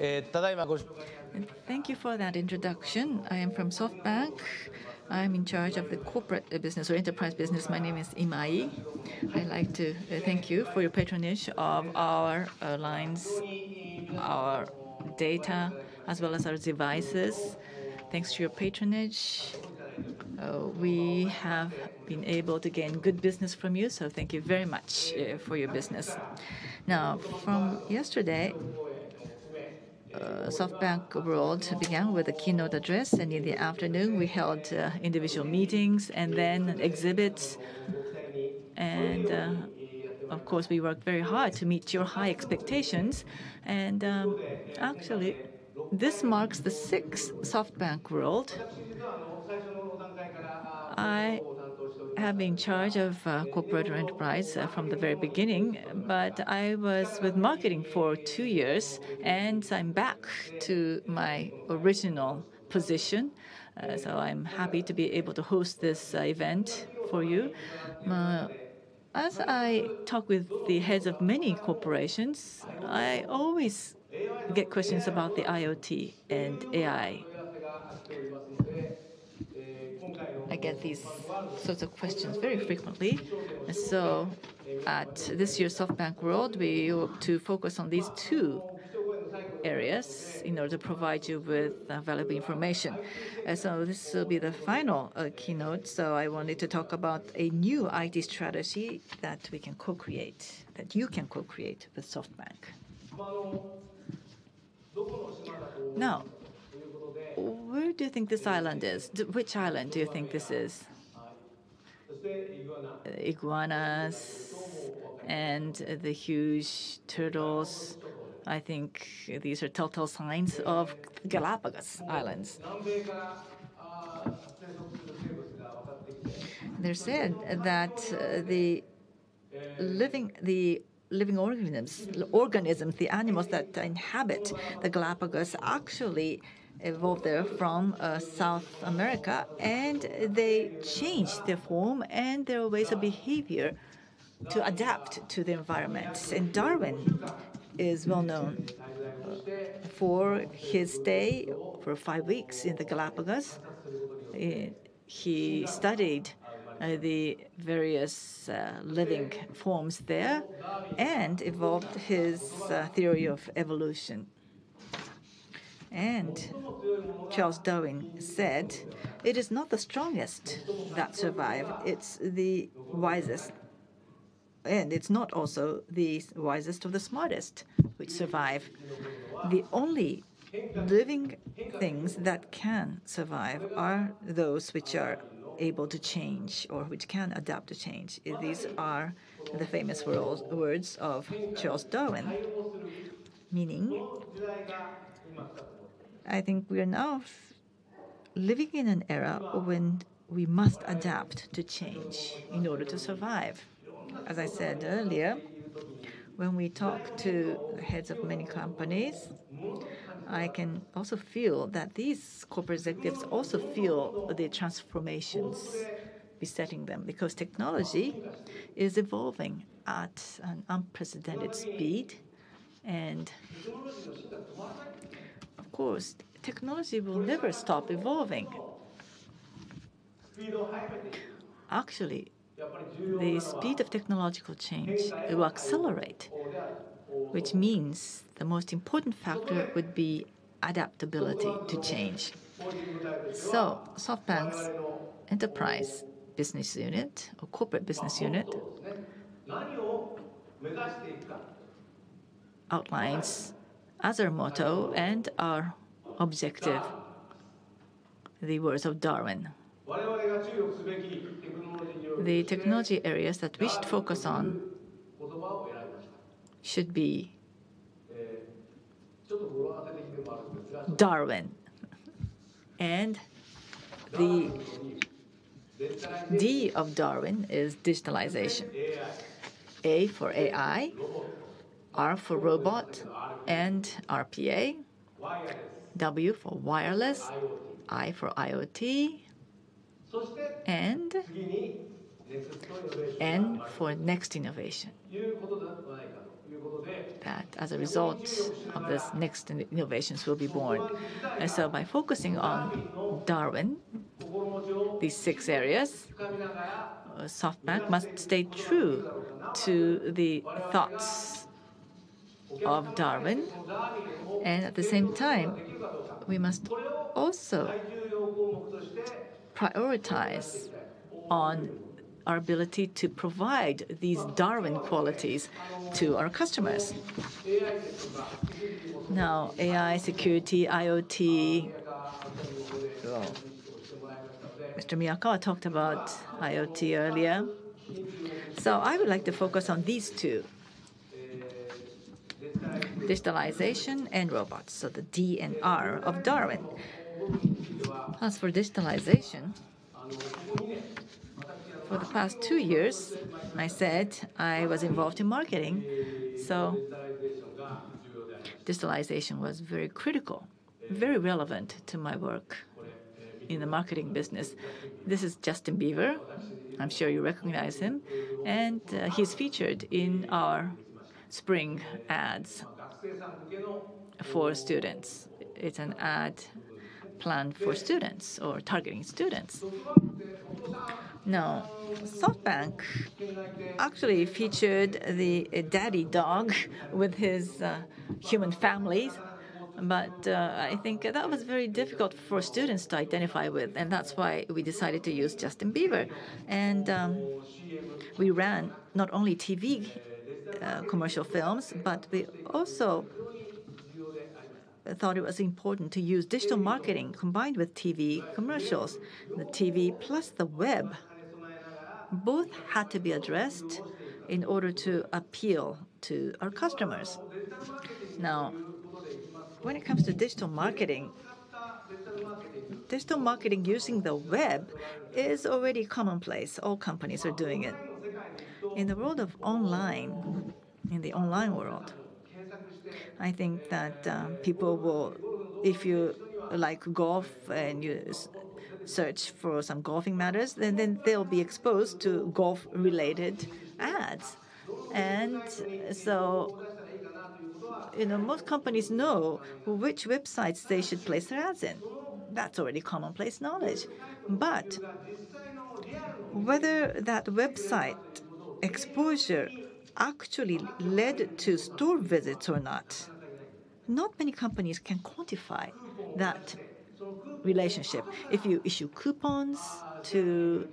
Thank you for that introduction. I am from SoftBank. I'm in charge of the corporate business or enterprise business. My name is Imai. I'd like to thank you for your patronage of our lines, our data, as well as our devices. Thanks to your patronage, we have been able to gain good business from you. So thank you very much for your business. Now, from yesterday, SoftBank World began with a keynote address, and in the afternoon we held individual meetings and then exhibits. And of course, we worked very hard to meet your high expectations. And actually, this marks the sixth SoftBank World. I have been in charge of corporate or enterprise from the very beginning, but I was with marketing for 2 years, and I'm back to my original position. So I'm happy to be able to host this event for you. As I talk with the heads of many corporations, I always get questions about the IoT and AI. I get these sorts of questions very frequently. So at this year's SoftBank World, we hope to focus on these two areas in order to provide you with valuable information. So this will be the final keynote. So I wanted to talk about a new IT strategy that we can co-create, that you can co-create with SoftBank. Now, where do you think this island is? Which island do you think this is? Iguanas and the huge turtles. I think these are telltale signs of Galapagos Islands. They're said that the living organisms, the animals that inhabit the Galapagos, actually evolved there from South America, and they changed their form and their ways of behavior to adapt to the environment. And Darwin is well known for his stay for 5 weeks in the Galapagos. He studied the various living forms there and evolved his theory of evolution. And Charles Darwin said, "It is not the strongest that survive, it's the wisest. And it's not also the wisest or the smartest which survive. The only living things that can survive are those which are able to change or which can adapt to change." These are the famous words of Charles Darwin, meaning I think we are now living in an era when we must adapt to change in order to survive. As I said earlier, when we talk to the heads of many companies, I can also feel that these corporate executives also feel the transformations besetting them because technology is evolving at an unprecedented speed. And of course, technology will never stop evolving. Actually, the speed of technological change will accelerate, which means the most important factor would be adaptability to change. So SoftBank's enterprise business unit or corporate business unit outlines as our motto and our objective the words of Darwin. The technology areas that we should focus on should be Darwin. And the D of Darwin is digitalization. A for AI, R for robot and RPA, W for wireless, I for IoT, and N for next innovation. that as a result of this, next innovations will be born. And so by focusing on Darwin, these 6 areas, SoftBank must stay true to the thoughts of Darwin. And at the same time, we must also prioritize on our ability to provide these Darwin qualities to our customers. Now, AI, security, IoT. Well, Mr. Miyakawa talked about IoT earlier. So I would like to focus on these 2. Digitalization and robots, so the D and R of Darwin. As for digitalization, for the past 2 years, I said I was involved in marketing, so digitalization was very critical, very relevant to my work in the marketing business. This is Justin Bieber. I'm sure you recognize him. And he's featured in our spring ads for students. It's an ad planned for students or targeting students. Now, SoftBank actually featured the daddy dog with his human families. But I think that was very difficult for students to identify with, and that's why we decided to use Justin Bieber. And we ran not only TV commercial films, but we also thought it was important to use digital marketing combined with TV commercials. The TV plus the web both had to be addressed in order to appeal to our customers. Now, when it comes to digital marketing using the web is already commonplace. All companies are doing it. In the world of online, in the online world, I think that people will, if you like golf and you search for some golfing matters, then they'll be exposed to golf-related ads. And so, most companies know which websites they should place their ads in. That's already commonplace knowledge. But whether that website exposure actually led to store visits or not many companies can quantify that relationship. If you issue coupons to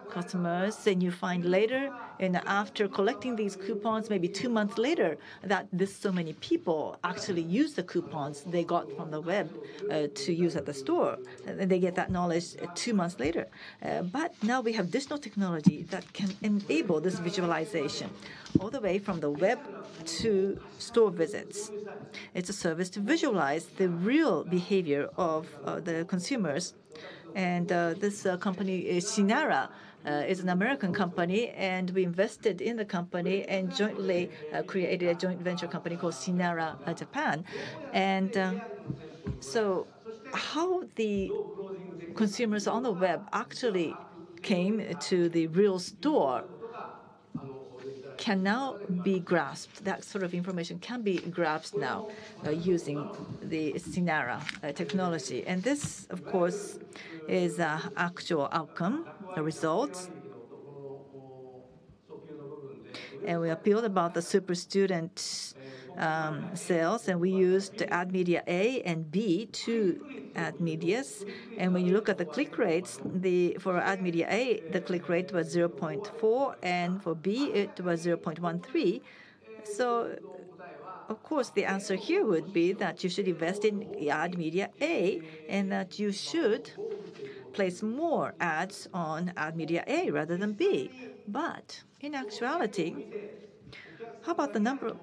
customers, then you find later, and after collecting these coupons, maybe 2 months later, that this so many people actually use the coupons they got from the web to use at the store. And they get that knowledge 2 months later. But now we have digital technology that can enable this visualization all the way from the web to store visits. It's a service to visualize the real behavior of the consumers. And this company, Sinara, is an American company, and we invested in the company and jointly created a joint venture company called Sinara Japan. And so how the consumers on the web actually came to the real store can now be grasped. That sort of information can be grasped now using the Sinara technology. And this, of course, is an actual outcome, a result. And we appealed about the super student sales, and we used ad media A and B, 2 ad medias. And when you look at the click rates, for ad media A, the click rate was 0.4, and for B, it was 0.13. So, of course, the answer here would be that you should invest in ad media A, and that you should place more ads on ad media A rather than B. But in actuality, how about the number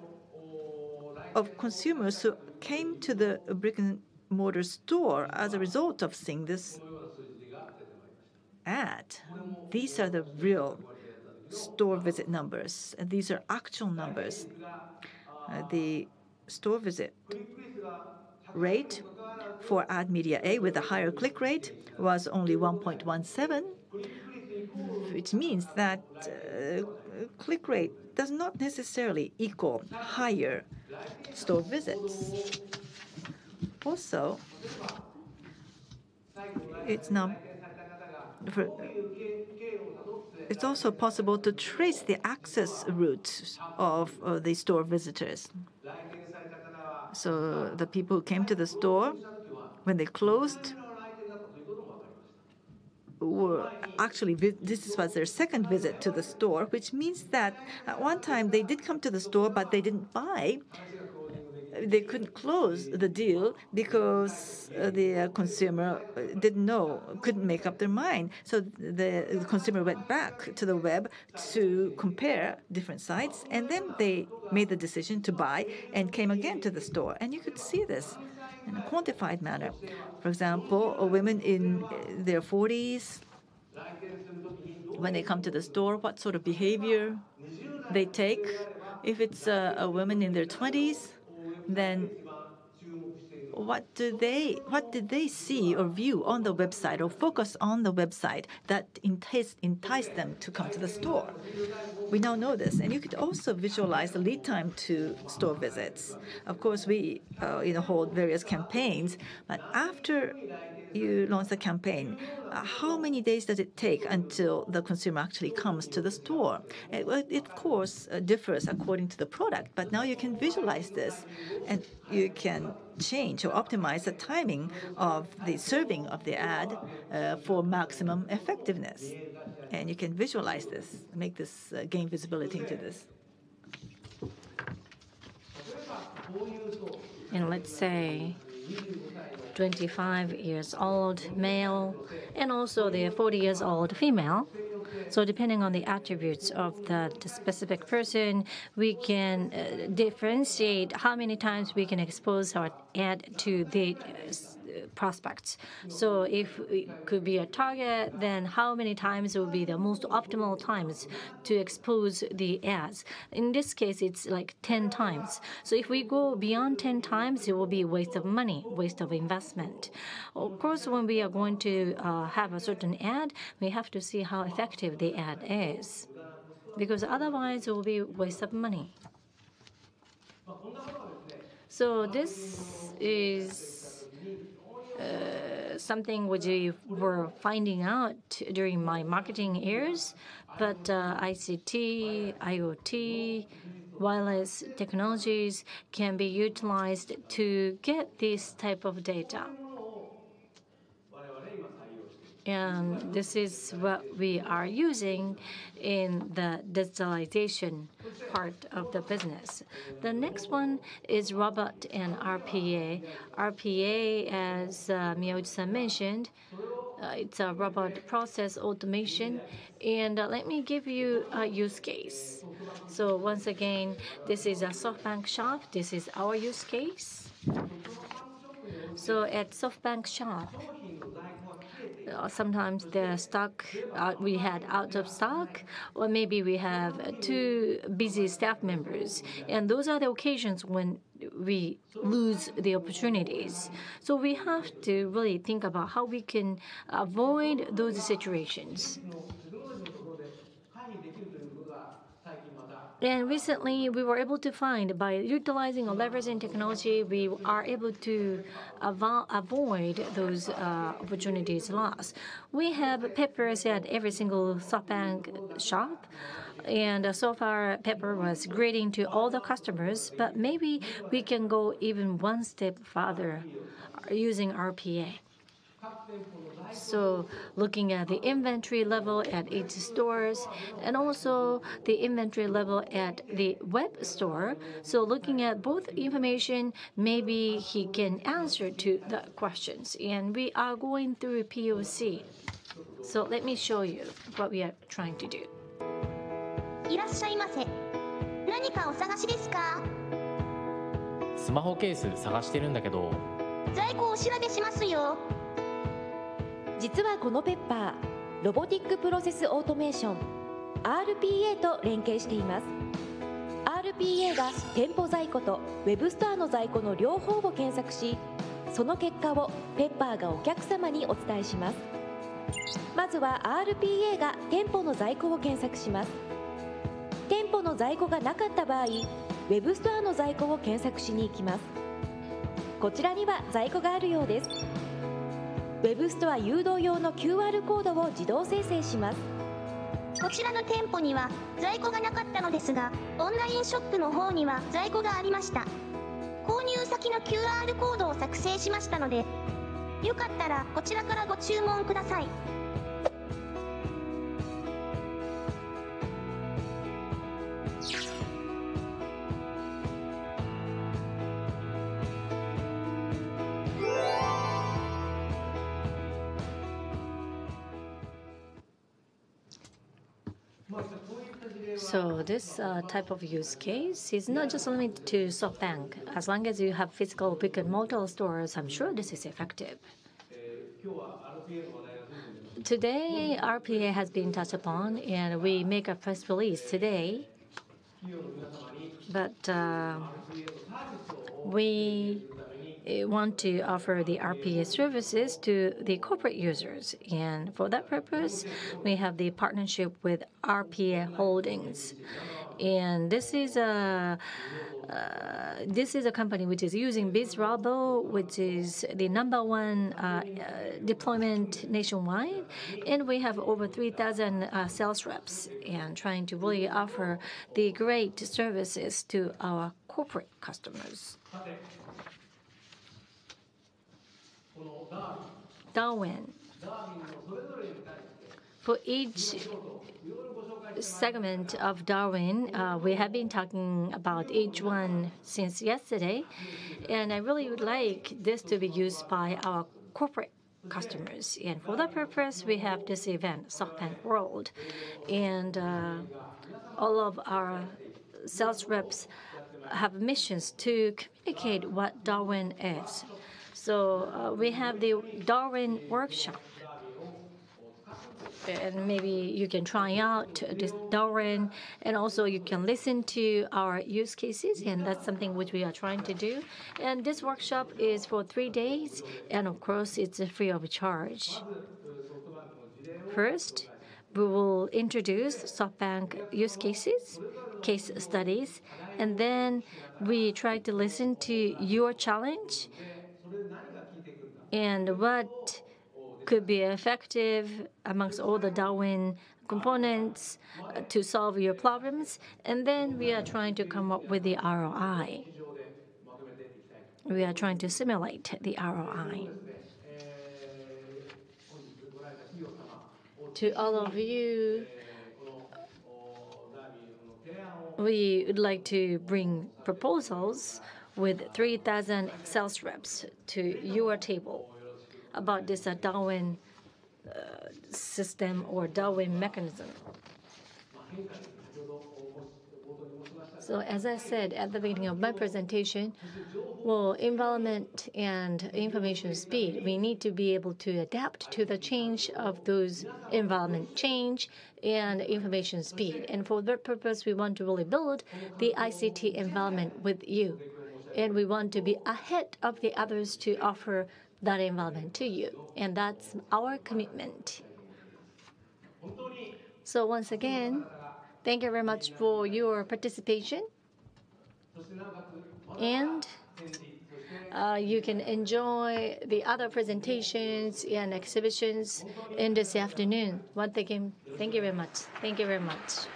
of consumers who came to the brick-and-mortar store as a result of seeing this ad? These are the real store visit numbers, and these are actual numbers. The store visit rate for ad media A with a higher click rate was only 1.17, which means that click rate does not necessarily equal higher store visits. Also, it's now it's also possible to trace the access routes of the store visitors. So the people who came to the store, when they closed, were actually, this was their second visit to the store, which means that at one time they did come to the store, but they didn't buy. They couldn't close the deal because the consumer didn't know, couldn't make up their mind. So the consumer went back to the web to compare different sites, and then they made the decision to buy and came again to the store. And you could see this in a quantified manner. For example, women in their 40s, when they come to the store, what sort of behavior they take. If it's a woman in their 20s, then what did they see or view on the website or focus on the website that enticed them to come to the store? We now know this, and you could also visualize the lead time to store visits. Of course, we hold various campaigns, but after you launch the campaign, how many days does it take until the consumer actually comes to the store? It of course differs according to the product, but now you can visualize this, and you can change or optimize the timing of the serving of the ad for maximum effectiveness. And you can visualize this, make this, gain visibility into this. And let's say 25 years old male and also the 40 years old female. So depending on the attributes of the specific person, we can differentiate how many times we can expose our ad to the prospects. So if it could be a target, then how many times will be the most optimal times to expose the ads? In this case, it's like 10 times. So if we go beyond 10 times, it will be a waste of money, waste of investment. Of course, when we are going to have a certain ad, we have to see how effective the ad is, because otherwise it will be a waste of money. So this is something which we were finding out during my marketing years, but ICT, IoT, wireless technologies can be utilized to get this type of data. And this is what we are using in the digitalization part of the business. The next one is robot and RPA. RPA, as Miyaguchi-san mentioned, it's a robot process automation. And let me give you a use case. So once again, this is a SoftBank shop. This is our use case. So at SoftBank shop, sometimes the stock we had out of stock, or maybe we have too busy staff members, and those are the occasions when we lose the opportunities. So we have to really think about how we can avoid those situations. And recently, we were able to find, by utilizing or leveraging technology, we are able to avoid those opportunities lost. We have peppers at every single SoftBank shop, and so far, Pepper was greeting to all the customers, but maybe we can go even one step further using RPA. So looking at the inventory level at each stores and also the inventory level at the web store. So looking at both information, maybe he can answer to the questions. And we are going through a POC. So let me show you what we are trying to do. いらっしゃいませ。何かお探しですか？スマホケース探してるんだけど。在庫お調べしますよ。実はこのペッパー、ロボティックプロセスオートメーション RPA と連携しています。 RPA が店舗在庫とウェブストアの在庫の両方を検索し、その結果をペッパーがお客様にお伝えします。まずは RPA が店舗の在庫を検索します。店舗の在庫がなかった場合、ウェブストアの在庫を検索しに行きます。こちらには在庫があるようです。ウェブストア誘導用の QR コードを自動生成します。こちらの店舗には在庫がなかったのですが、オンラインショップの方には在庫がありました。購入先の QR コードを作成しましたので、よかったらこちらからご注文ください。So this type of use case is not just limited to SoftBank. As long as you have physical brick-and-mortar stores, I'm sure this is effective. Today, RPA has been touched upon, and we make a press release today. But we want to offer the RPA services to the corporate users. And for that purpose, we have the partnership with RPA Holdings. And this is a company which is using BizRabo, which is the #1 deployment nationwide. And we have over 3,000 sales reps and trying to really offer the great services to our corporate customers. Darwin. For each segment of Darwin, we have been talking about each one since yesterday, and I really would like this to be used by our corporate customers. And for that purpose, we have this event, SoftBank World, and all of our sales reps have missions to communicate what Darwin is. So we have the Darwin workshop. And maybe you can try out this Darwin, and also you can listen to our use cases, and that's something which we are trying to do. And this workshop is for 3 days, and of course, it's free of charge. First, we will introduce SoftBank use cases, case studies, and then we try to listen to your challenge and what could be effective amongst all the Darwin components to solve your problems. And then we are trying to come up with the ROI. We are trying to simulate the ROI. To all of you, we would like to bring proposals with 3,000 sales reps to your table about this Darwin system or Darwin mechanism. So as I said at the beginning of my presentation, well, environment and information speed, we need to be able to adapt to the change of those environment change and information speed. And for that purpose, we want to really build the ICT environment with you. And we want to be ahead of the others to offer that environment to you. And that's our commitment. So once again, thank you very much for your participation. And you can enjoy the other presentations and exhibitions in this afternoon. Once again, thank you very much. Thank you very much.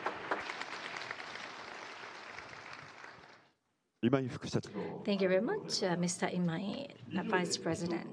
Thank you very much, Mr. Imai, Vice President.